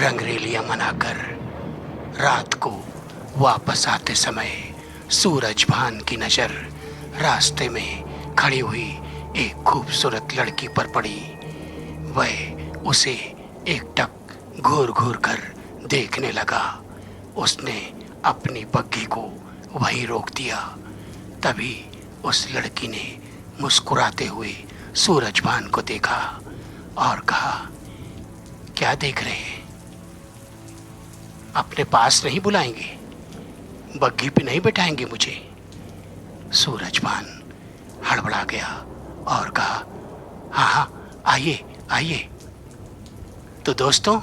रंगरेलियां मनाकर रात को वापस आते समय सूरज भान की नज़र रास्ते में खड़ी हुई एक खूबसूरत लड़की पर पड़ी। वह उसे एकटक घूर घूर कर देखने लगा। उसने अपनी बग्घी को वहीं रोक दिया। तभी उस लड़की ने मुस्कुराते हुए सूरज भान को देखा और कहा, क्या देख रहे हैं? अपने पास नहीं बुलाएंगे? बग्घी पे नहीं बैठाएंगे मुझे? सूरज भान हड़बड़ा गया और कहा, हाँ हाँ, आइए आइए। तो दोस्तों,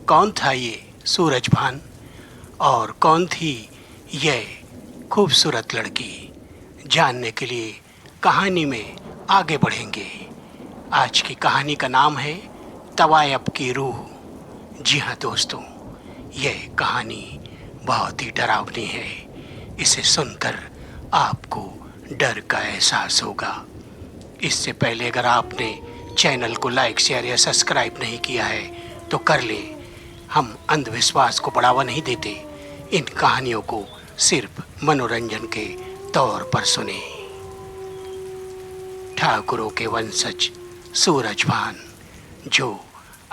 कौन था ये सूरज भान और कौन थी यह खूबसूरत लड़की? जानने के लिए कहानी में आगे बढ़ेंगे। आज की कहानी का नाम है तवायब की रूह। जी हाँ दोस्तों, यह कहानी बहुत ही डरावनी है। इसे सुनकर आपको डर का एहसास होगा। इससे पहले अगर आपने चैनल को लाइक, शेयर या सब्सक्राइब नहीं किया है तो कर लें। हम अंधविश्वास को बढ़ावा नहीं देते। इन कहानियों को सिर्फ मनोरंजन के तौर पर सुने। ठाकुरों के वंशज सूरज भान, जो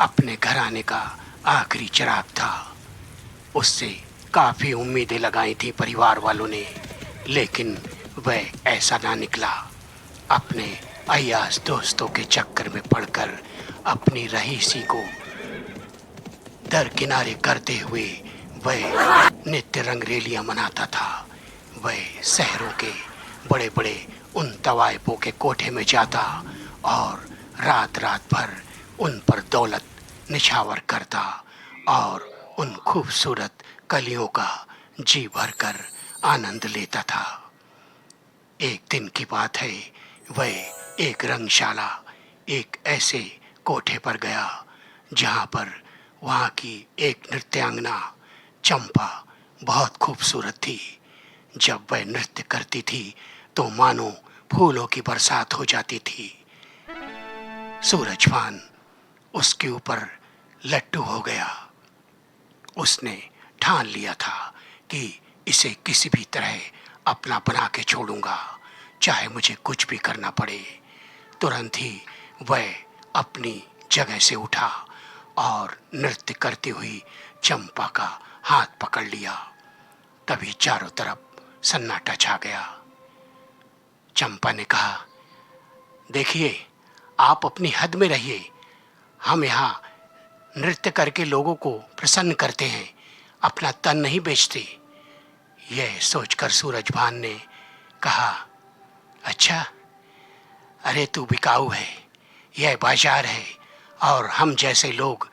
अपने घराने का आखिरी चिराग था, उससे काफ़ी उम्मीदें लगाई थी परिवार वालों ने, लेकिन वह ऐसा ना निकला। अपने अय्याश दोस्तों के चक्कर में पड़कर अपनी रईसी को दरकिनारे करते हुए वह नित्य रंगरेलियां मनाता था। वह शहरों के बड़े बड़े उन तवायफों के कोठे में जाता और रात रात भर उन पर दौलत निछावर करता और उन खूबसूरत कलियों का जी भरकर आनंद लेता था। एक दिन की बात है, वह एक रंगशाला, एक ऐसे कोठे पर गया जहाँ पर वहाँ की एक नृत्यांगना चंपा बहुत खूबसूरत थी। जब वह नृत्य करती थी तो मानो फूलों की बरसात हो जाती थी। सूरज भान उसके ऊपर लट्टू हो गया। उसने ठान लिया था कि इसे किसी भी तरह अपना बना के छोड़ूंगा, चाहे मुझे कुछ भी करना पड़े। तुरंत ही वह अपनी जगह से उठा और नृत्य करती हुई चंपा का हाथ पकड़ लिया। तभी चारों तरफ सन्नाटा छा गया। चंपा ने कहा, देखिए, आप अपनी हद में रहिए। हम यहाँ नृत्य करके लोगों को प्रसन्न करते हैं, अपना तन नहीं बेचते। यह सोचकर सूरज भान ने कहा, अच्छा, अरे तू बिकाऊ है, यह बाजार है और हम जैसे लोग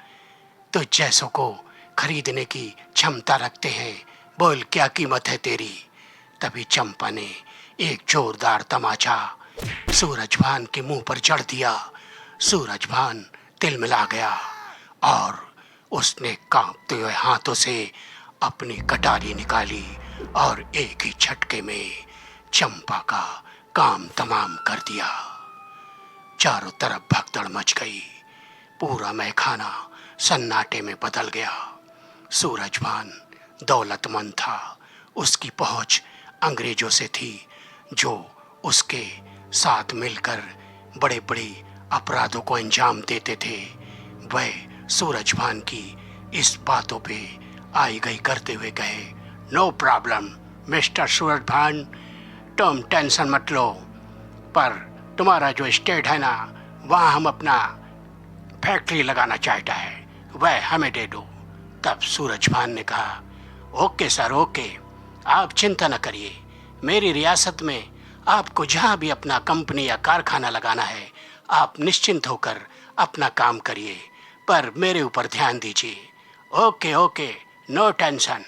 तो जैसों को खरीदने की क्षमता रखते हैं। बोल, क्या कीमत है तेरी? तभी चंपा ने एक जोरदार तमाचा सूरज भान के मुंह पर जड़ दिया। सूरज भान तिलमिला गया और उसने कांपते हुए हाथों से अपनी कटारी निकाली और एक ही झटके में चंपा का काम तमाम कर दिया। चारों तरफ भगदड़ मच गई। पूरा मैखाना सन्नाटे में बदल गया। सूरज भान दौलतमंद था। उसकी पहुंच अंग्रेजों से थी, जो उसके साथ मिलकर बड़े बड़े अपराधों को अंजाम देते थे। वह सूरज भान की इस बातों पे आई गई करते हुए कहे, नो प्रॉब्लम मिस्टर सूरज भान, तुम टेंशन मत लो, पर तुम्हारा जो स्टेट है ना, वहाँ हम अपना फैक्ट्री लगाना चाहता है, वह हमें दे दो। तब सूरज भान ने कहा, ओके सर, ओके, आप चिंता न करिए। मेरी रियासत में आपको जहाँ भी अपना कंपनी या कारखाना लगाना है, आप निश्चिंत होकर अपना काम करिए, पर मेरे ऊपर ध्यान दीजिए। ओके ओके, नो टेंशन,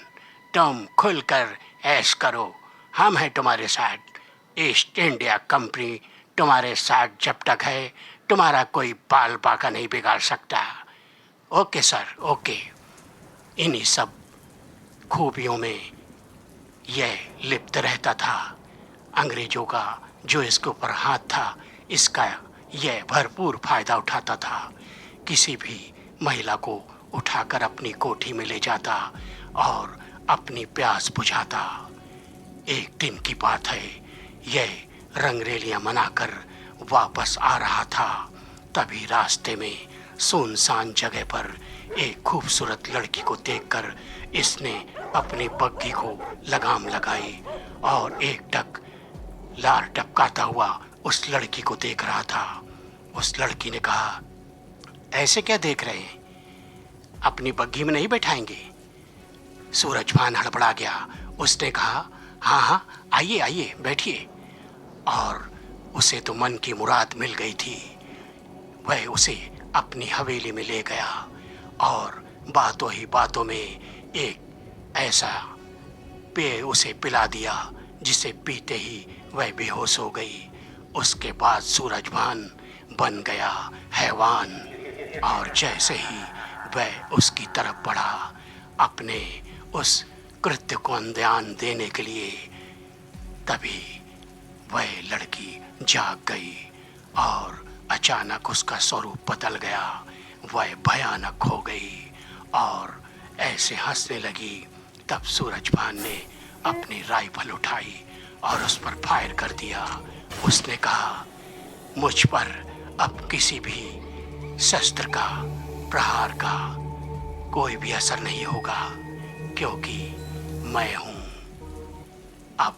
तुम खुलकर ऐश करो, हम हैं तुम्हारे साथ। ईस्ट इंडिया कंपनी तुम्हारे साथ जब तक है, तुम्हारा कोई बाल बाका नहीं बिगाड़ सकता। Okay sir, okay. इन्हीं सब खूबियों में यह लिप्त रहता था। अंग्रेजों का जो इसके ऊपर हाथ था, इसका यह भरपूर फायदा उठाता था। किसी भी महिला को उठाकर अपनी कोठी में ले जाता और अपनी प्यास बुझाता। एक दिन की बात है, यह रंगरेलियां मनाकर वापस आ रहा था। तभी रास्ते में सुनसान जगह पर एक खूबसूरत लड़की को देखकर इसने अपनी बग्घी को लगाम लगाई और एक टक लार टपकाता हुआ उस लड़की को देख रहा था। उस लड़की ने कहा, ऐसे क्या देख रहे हैं, अपनी बग्घी में नहीं बैठाएंगे? सूरजभान हड़बड़ा गया। उसने कहा, हाँ हाँ, आइए आइए बैठिए। और उसे तो मन की मुराद मिल गई थी। वह उसे अपनी हवेली में ले गया और बातों ही बातों में एक ऐसा पेय उसे पिला दिया जिसे पीते ही वह बेहोश हो गई। उसके बाद सूरजभान बन गया हैवान और जैसे ही वह उसकी तरफ बढ़ा अपने उस कृत्य को अंजाम देने के लिए, तभी वह लड़की जाग गई और अचानक उसका स्वरूप बदल गया। वह भयानक हो गई और ऐसे हंसने लगी। तब सूरजभान ने अपनी राइफल उठाई और उस पर फायर कर दिया। उसने कहा, मुझ पर अब किसी भी शस्त्र का, प्रहार का कोई भी असर नहीं होगा, क्योंकि मैं हूं अब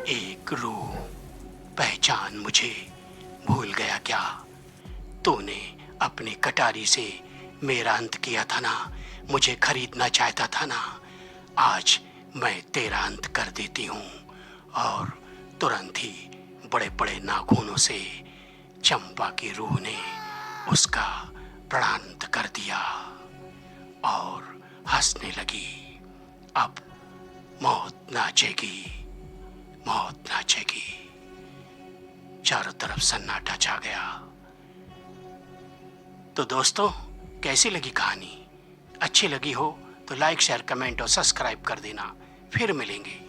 एक रूह। पहचान मुझे, भूल गया क्या? तूने अपनी कटारी से मेरा अंत किया था ना, मुझे खरीदना चाहता था ना, आज मैं तेरा अंत कर देती हूँ। और तुरंत ही बड़े बड़े नाखूनों से चंपा की रूह ने उसका प्राणांत कर दिया और हंसने लगी। अब मौत नाचेगी, मौत नाचेगी। चारों तरफ सन्नाटा छा गया। तो दोस्तों, कैसी लगी कहानी? अच्छी लगी हो तो लाइक, शेयर, कमेंट और सब्सक्राइब कर देना। फिर मिलेंगे।